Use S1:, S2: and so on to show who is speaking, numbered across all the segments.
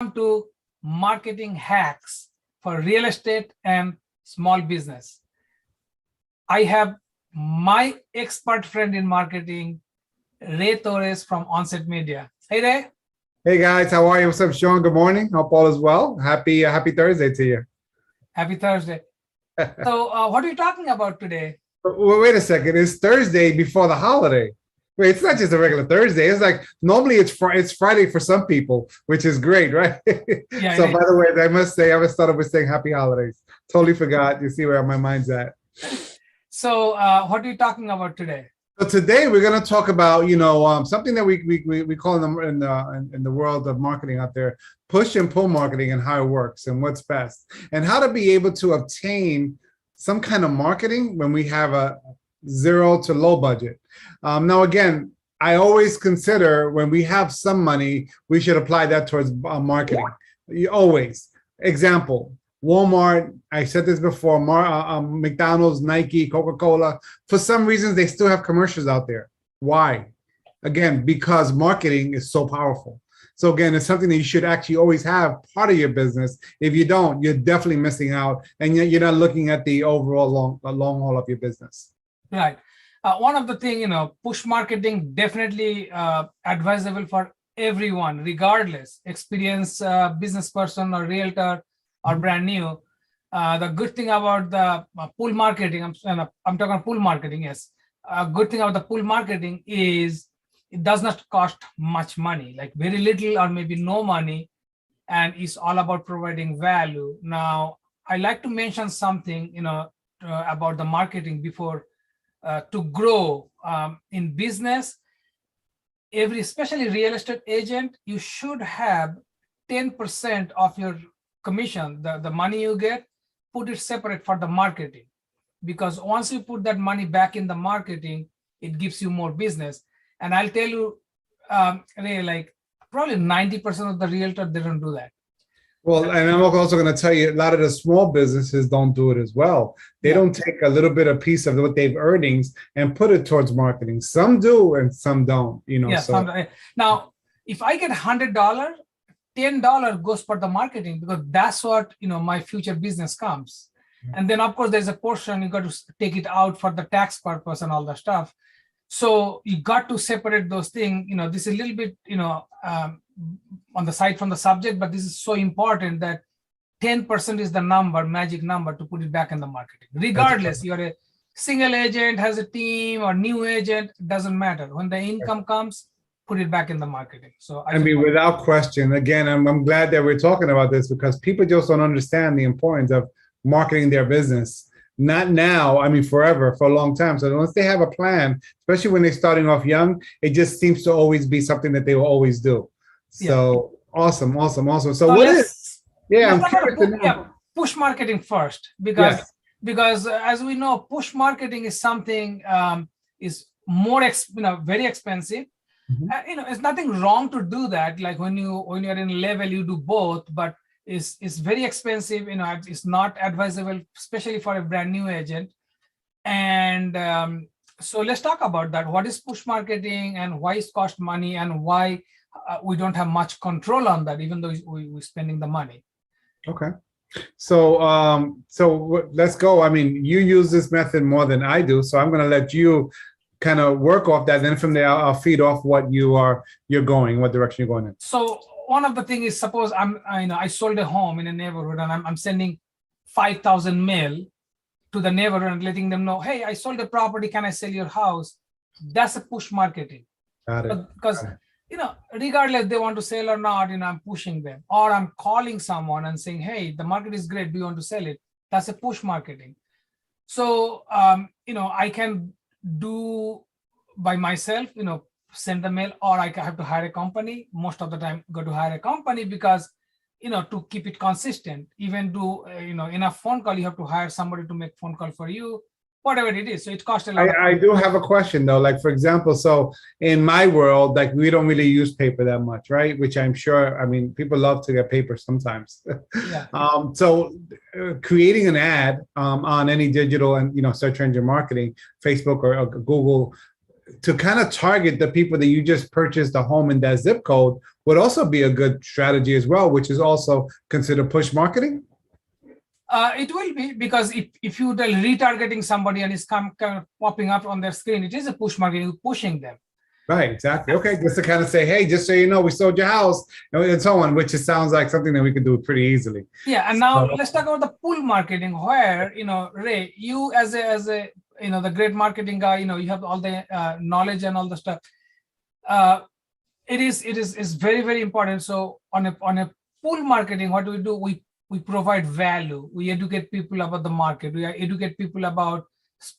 S1: to marketing hacks for real estate and small business. I have my expert friend in marketing, Ray Torres from Onset Media. Hey, Ray.
S2: Hey guys, how are you? What's up, Sean? Good morning. Hope all is well. Happy Thursday to you.
S1: Happy Thursday. So what are you talking about today?
S2: Wait a second. It's Thursday before the holiday. Wait, it's not just a regular Thursday. It's like normally it's Friday for some people, which is great, right?
S1: Yeah,
S2: So by the way, I must say, I started with saying happy holidays. Totally forgot. You see where my mind's at.
S1: So what are you talking about today?
S2: So today we're going to talk about, something that we call in the world of marketing out there, push and pull marketing, and how it works and what's best, and how to be able to obtain some kind of marketing when we have a zero to low budget. Now, again, I always consider when we have some money, we should apply that towards marketing. You always. Example, Walmart, I said this before, McDonald's, Nike, Coca-Cola. For some reasons, they still have commercials out there. Why? Again, because marketing is so powerful. So again, it's something that you should actually always have part of your business. If you don't, you're definitely missing out, and you're not looking at the overall long haul of your business.
S1: Right. One of the things, push marketing definitely advisable for everyone, regardless, experienced business person or realtor or brand new. The good thing about the pull marketing, I'm talking pull marketing, yes. Good thing about the pull marketing is it does not cost much money, like very little or maybe no money, and it's all about providing value. Now, I like to mention something, about the marketing before. To grow in business, especially real estate agent, you should have 10% of your commission, the money you get, put it separate for the marketing. Because once you put that money back in the marketing, it gives you more business. And I'll tell you, Ray, like probably 90% of the realtor, they don't do that.
S2: Well, and I'm also going to tell you, a lot of the small businesses don't do it as well. They don't take a little bit of piece of what they've earnings and put it towards marketing. Some do and some don't,
S1: Yeah,
S2: so.
S1: Now, if I get $100, $10 goes for the marketing, because that's what, my future business comes. And then of course, there's a portion you got to take it out for the tax purpose and all the stuff. So you got to separate those things. This is a little bit, on the side from the subject, but this is so important that 10% is the magic number to put it back in the marketing. Regardless, you're a single agent, has a team, or new agent, doesn't matter. When the income comes, put it back in the marketing. So
S2: I mean, without question, again, I'm glad that we're talking about this, because people just don't understand the importance of marketing their business. Not now, I mean, forever, for a long time. So once they have a plan, especially when they're starting off young, it just seems to always be something that they will always do. So awesome. So what is? Yeah, I'm curious to know.
S1: Push marketing first, because as we know, push marketing is something is more very expensive. It's nothing wrong to do that. Like when you're in level, you do both, but it's very expensive. It's not advisable, especially for a brand new agent. And so let's talk about that. What is push marketing and why it costs money, and why we don't have much control on that, even though we're spending the money.
S2: Okay. So let's go. I mean, you use this method more than I do, so I'm going to let you kind of work off that. Then from there, I'll feed off what what direction you're going in.
S1: So one of the things is, suppose I sold a home in a neighborhood, and I'm sending 5,000 mail to the neighborhood and letting them know, hey, I sold a property. Can I sell your house? That's a push marketing.
S2: Got it.
S1: Because regardless they want to sell or not, I'm pushing them, or I'm calling someone and saying, hey, the market is great. Do you want to sell it? That's a push marketing. So, I can do by myself, send the mail, or I have to hire a company. Most of the time, go to hire a company, because, to keep it consistent, even do, enough phone call, you have to hire somebody to make phone call for you. Whatever it is. So it costs a lot.
S2: I do have a question though. Like, for example, so in my world, like, we don't really use paper that much, right? Which I'm sure, I mean, people love to get paper sometimes.
S1: Yeah.
S2: So creating an ad on any digital and, search engine marketing, Facebook or Google, to kind of target the people that you just purchased a home in that zip code would also be a good strategy as well, which is also considered push marketing.
S1: It will be, because if you tell retargeting somebody and it's kind of popping up on their screen, it is a push marketing, pushing them.
S2: Right, exactly. Okay, just to kind of say, hey, just so you know, we sold your house and so on, which it sounds like something that we could do pretty easily.
S1: Yeah, and now let's talk about the pull marketing, where, Ray, you as a the great marketing guy, you have all the knowledge and all the stuff. It is very, very important. So on a pull marketing, what do? We provide value. We educate people about the market. We educate people about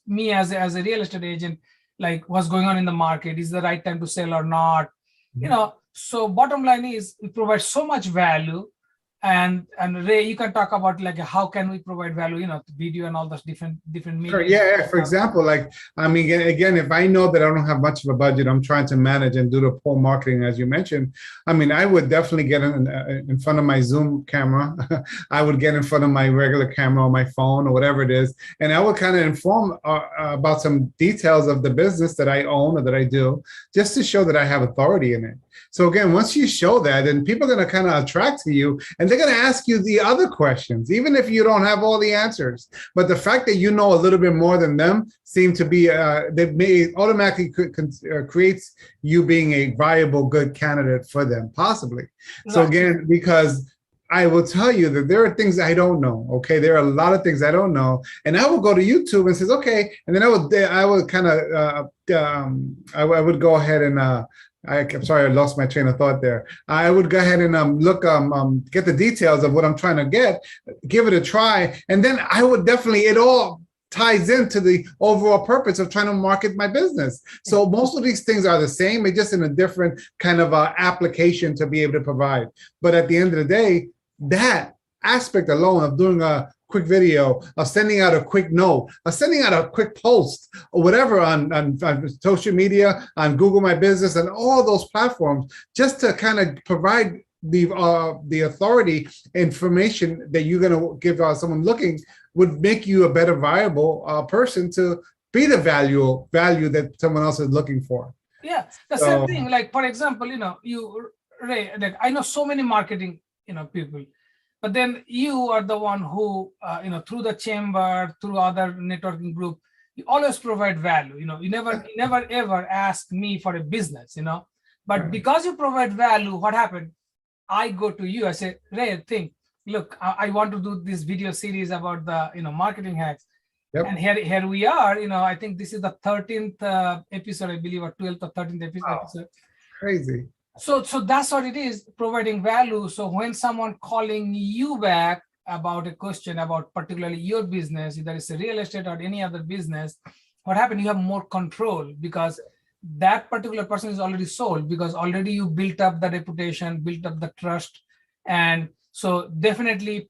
S1: me as a real estate agent, like what's going on in the market. Is the right time to sell or not? So bottom line is we provide so much value. And Ray, you can talk about like how can we provide value, video and all those different media.
S2: Sure, yeah. For example, like, I mean, again, if I know that I don't have much of a budget, I'm trying to manage and do the pull marketing, as you mentioned. I mean, I would definitely get in front of my Zoom camera. I would get in front of my regular camera on my phone or whatever it is, and I would kind of inform about some details of the business that I own or that I do, just to show that I have authority in it. So again, once you show that, then people are going to kind of attract to you, and they're going to ask you the other questions, even if you don't have all the answers. But the fact that you know a little bit more than them seem to be that may automatically creates you being a viable, good candidate for them, possibly. Right. So again, because I will tell you that there are things I don't know. Okay, there are a lot of things I don't know, and I will go to YouTube and says, okay, and then I would kind of I would go ahead and. I'm sorry, I lost my train of thought there. I would go ahead and look, get the details of what I'm trying to get, give it a try, and then I would definitely, it all ties into the overall purpose of trying to market my business. So most of these things are the same, it's just in a different kind of application to be able to provide. But at the end of the day, that aspect alone of doing a quick video, of sending out a quick note, of sending out a quick post, or whatever on social media, on Google My Business, and all those platforms, just to kind of provide the authority information that you're going to give someone looking, would make you a better viable person to be the value that someone else is looking for.
S1: Yeah, the same thing. Like, for example, Ray, like, I know so many marketing, people. But then you are the one who, through the chamber, through other networking group, you always provide value. You never ever ask me for a business. But because you provide value, what happened? I go to you. I say, Ray, look, I want to do this video series about the marketing hacks. Yep. And here we are. I think this is the 13th episode, I believe, or 12th or 13th episode.
S2: Wow. Crazy.
S1: So that's what it is, providing value. So when someone calling you back about a question about particularly your business, either it's a real estate or any other business, what happened? You have more control, because that particular person is already sold, because already you built up the reputation, built up the trust. And so definitely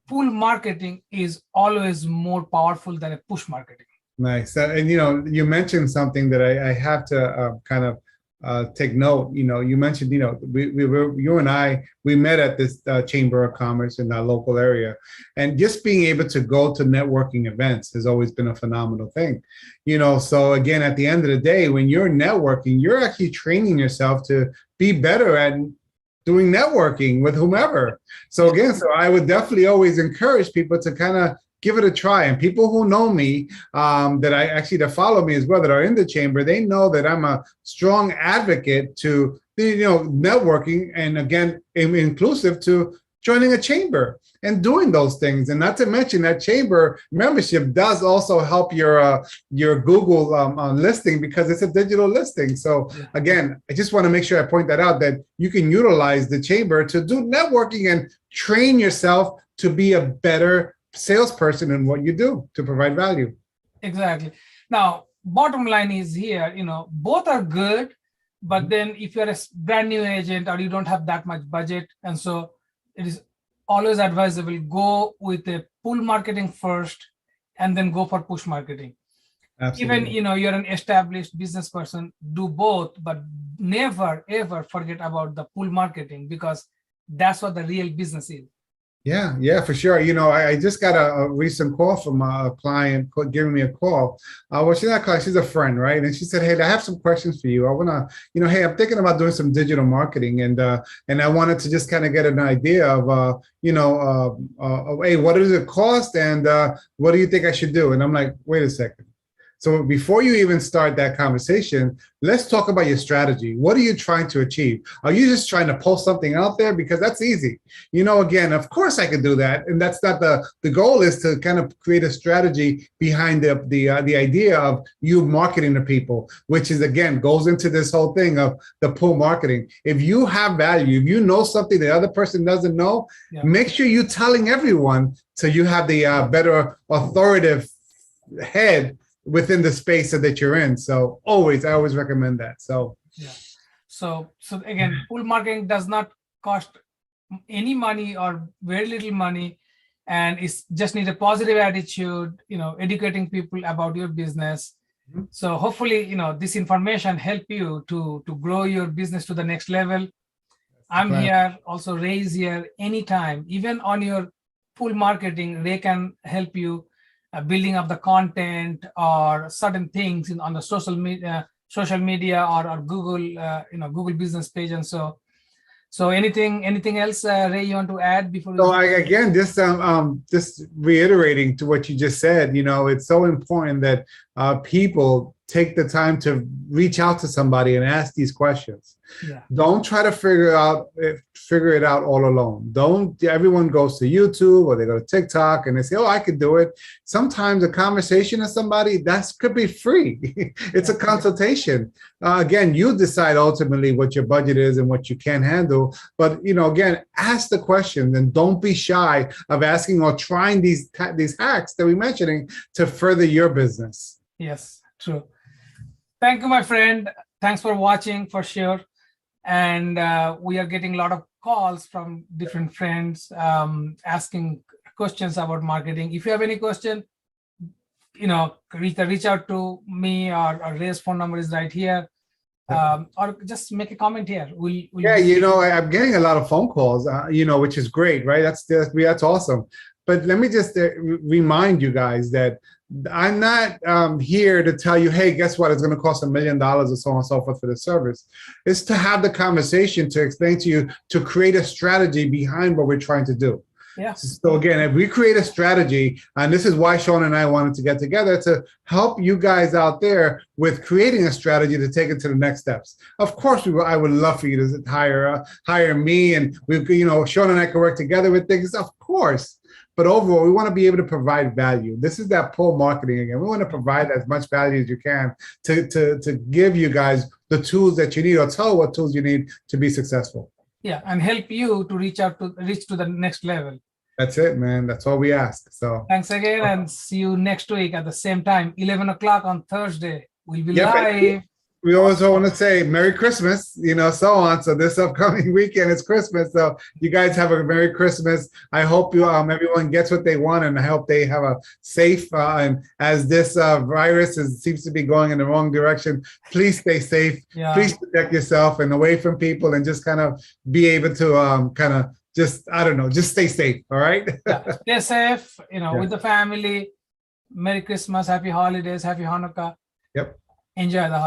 S1: pull marketing is always more powerful than a push marketing.
S2: Nice. And you mentioned something that I have to kind of take note. You mentioned, you and I, we met at this Chamber of Commerce in our local area, and just being able to go to networking events has always been a phenomenal thing. So again, at the end of the day, when you're networking, you're actually training yourself to be better at doing networking with whomever. So again, I would definitely always encourage people to kind of give it a try. And people who know me, that follow me as well, that are in the chamber, they know that I'm a strong advocate to, networking, and again, inclusive to joining a chamber and doing those things. And not to mention that chamber membership does also help your Google listing, because it's a digital listing. So again, I just want to make sure I point that out, that you can utilize the chamber to do networking and train yourself to be a better salesperson in what you do to provide value.
S1: Exactly. Now, bottom line is here, both are good, but then if you're a brand new agent or you don't have that much budget, and so it is always advisable, go with a pull marketing first and then go for push marketing. Absolutely. Even, you're an established business person, do both, but never, ever forget about the pull marketing, because that's what the real business is.
S2: Yeah, for sure. I just got a recent call from a client giving me a call. Well, she's not calling, she's a friend, right? And she said, "Hey, I have some questions for you. I want to, hey, I'm thinking about doing some digital marketing, and I wanted to just kind of get an idea of, hey, what does it cost, and what do you think I should do?" And I'm like, wait a second. So before you even start that conversation, let's talk about your strategy. What are you trying to achieve? Are you just trying to post something out there? Because that's easy. Again, of course I could do that. And that's not the goal is to kind of create a strategy behind the idea of you marketing to people, which is, again, goes into this whole thing of the pull marketing. If you have value, if you know something the other person doesn't know,
S1: Yeah.
S2: make sure you're telling everyone so you have the better authoritative head within the space that you're in. So I always recommend that. So
S1: yeah. So again, pull marketing does not cost any money or very little money, and it's just need a positive attitude, educating people about your business. So hopefully, this information help you to grow your business to the next level. I'm here, also Ray's here anytime, even on your pull marketing. Ray can help you building up the content or certain things on the social media or Google, Google business page. And so anything else, Ray, you want to add before?
S2: So again, just reiterating to what you just said, it's so important that people take the time to reach out to somebody and ask these questions.
S1: Yeah.
S2: Don't try to figure it out all alone. Don't everyone goes to YouTube or they go to TikTok and they say, "Oh, I could do it." Sometimes a conversation with somebody that could be free. It's a consultation. Again, you decide ultimately what your budget is and what you can handle. But again, ask the questions and don't be shy of asking or trying these hacks that we're mentioning to further your business.
S1: Yes, true. Thank you, my friend. Thanks for watching, for sure. And we are getting a lot of calls from different friends asking questions about marketing. If you have any question, reach out to me, or Ray's phone number is right here. Or just make a comment here.
S2: I'm getting a lot of phone calls, which is great, right? That's awesome. But let me just remind you guys that I'm not here to tell you, hey, guess what? It's going to cost $1 million or so on and so forth for the service. It's to have the conversation, to explain to you, to create a strategy behind what we're trying to do.
S1: Yeah.
S2: So again, if we create a strategy, and this is why Sean and I wanted to get together to help you guys out there with creating a strategy to take it to the next steps. Of course, I would love for you to hire me, and Sean and I can work together with things. Of course. But overall, we want to be able to provide value. This is that pull marketing again. We want to provide as much value as you can to give you guys the tools that you need, or tell what tools you need to be successful.
S1: Yeah, and help you to reach to the next level.
S2: That's it, man. That's all we ask. So
S1: thanks again, and see you next week at the same time, 11 o'clock on Thursday. We'll be live.
S2: We also want to say Merry Christmas, so on. So this upcoming weekend is Christmas. So you guys have a Merry Christmas. I hope everyone gets what they want, and I hope they have a safe, and as this virus seems to be going in the wrong direction, please stay safe.
S1: Yeah.
S2: Please protect yourself and away from people, and just kind of be able to just stay safe. All right.
S1: Yeah, stay safe, with the family. Merry Christmas, happy holidays, happy Hanukkah.
S2: Yep.
S1: Enjoy the holidays.